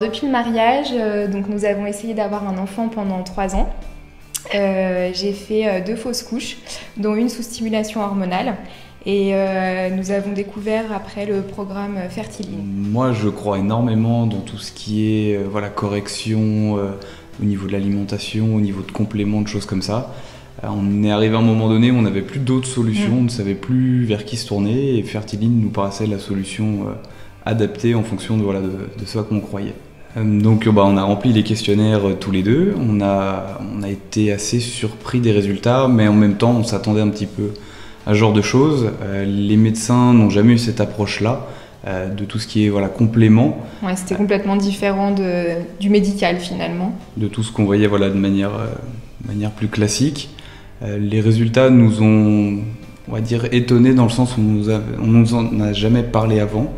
Depuis le mariage, donc nous avons essayé d'avoir un enfant pendant 3 ans. J'ai fait 2 fausses couches, dont une sous stimulation hormonale. Et nous avons découvert après le programme Fertiline. Moi, je crois énormément dans tout ce qui est correction au niveau de l'alimentation, au niveau de compléments, de choses comme ça. On est arrivé à un moment donné où on n'avait plus d'autres solutions, on ne savait plus vers qui se tourner, et Fertiline nous paraissait la solution adaptée en fonction de ce à quoi on croyait. Donc on a rempli les questionnaires tous les deux, on a été assez surpris des résultats, mais en même temps on s'attendait un petit peu à ce genre de choses. Les médecins n'ont jamais eu cette approche-là de tout ce qui est complément. Ouais, c'était complètement différent du médical finalement. De tout ce qu'on voyait de manière plus classique. Les résultats nous ont, on va dire, étonnés dans le sens où on nous en a jamais parlé avant.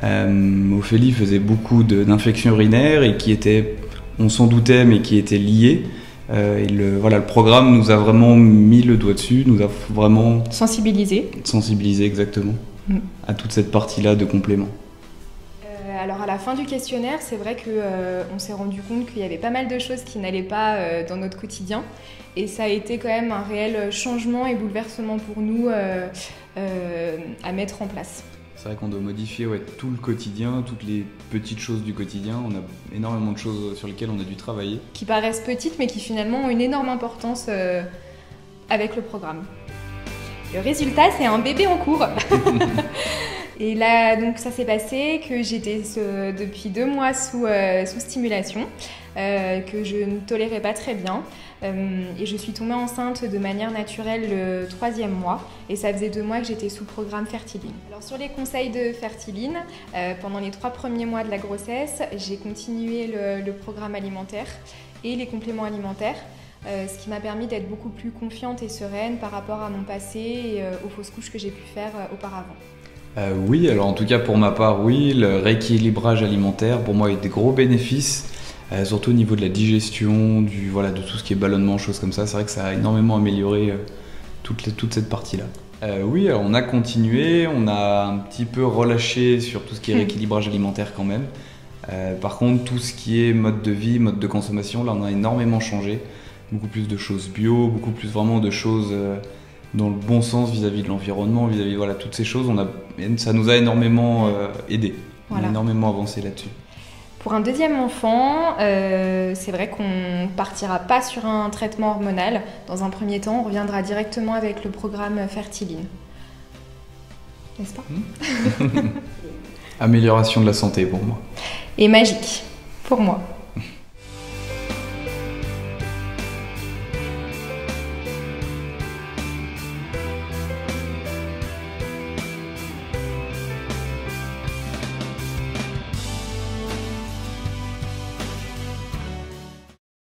Ophélie faisait beaucoup d'infections urinaires et qui étaient, on s'en doutait, mais qui étaient liées. Le programme nous a vraiment mis le doigt dessus, nous a vraiment sensibilisé exactement à toute cette partie-là de complément. Alors à la fin du questionnaire, c'est vrai qu'on s'est rendu compte qu'il y avait pas mal de choses qui n'allaient pas dans notre quotidien. Et ça a été quand même un réel changement et bouleversement pour nous à mettre en place. C'est vrai qu'on doit modifier tout le quotidien, toutes les petites choses du quotidien. On a énormément de choses sur lesquelles on a dû travailler. Qui paraissent petites mais qui finalement ont une énorme importance avec le programme. Le résultat, c'est un bébé en cours. Et là, donc ça s'est passé que j'étais depuis 2 mois sous stimulation, que je ne tolérais pas très bien. Et je suis tombée enceinte de manière naturelle le 3e mois. Et ça faisait 2 mois que j'étais sous programme Fertiline. Alors sur les conseils de Fertiline, pendant les 3 premiers mois de la grossesse, j'ai continué le programme alimentaire et les compléments alimentaires. Ce qui m'a permis d'être beaucoup plus confiante et sereine par rapport à mon passé et aux fausses couches que j'ai pu faire auparavant. Oui, alors en tout cas pour ma part, oui, le rééquilibrage alimentaire pour moi a eu des gros bénéfices, surtout au niveau de la digestion, de tout ce qui est ballonnement, choses comme ça. C'est vrai que ça a énormément amélioré toute cette partie-là. Oui, alors on a continué, on a un petit peu relâché sur tout ce qui est rééquilibrage alimentaire quand même. Par contre, tout ce qui est mode de vie, mode de consommation, là on a énormément changé. Beaucoup plus de choses bio, beaucoup plus vraiment de choses dans le bon sens vis-à-vis de l'environnement, vis-à-vis toutes ces choses. Ça nous a énormément aidé. On a énormément avancé là-dessus. Pour un 2e enfant, c'est vrai qu'on ne partira pas sur un traitement hormonal. Dans un premier temps, on reviendra directement avec le programme Fertiline. N'est-ce pas ? Amélioration de la santé pour moi. Et magique, pour moi.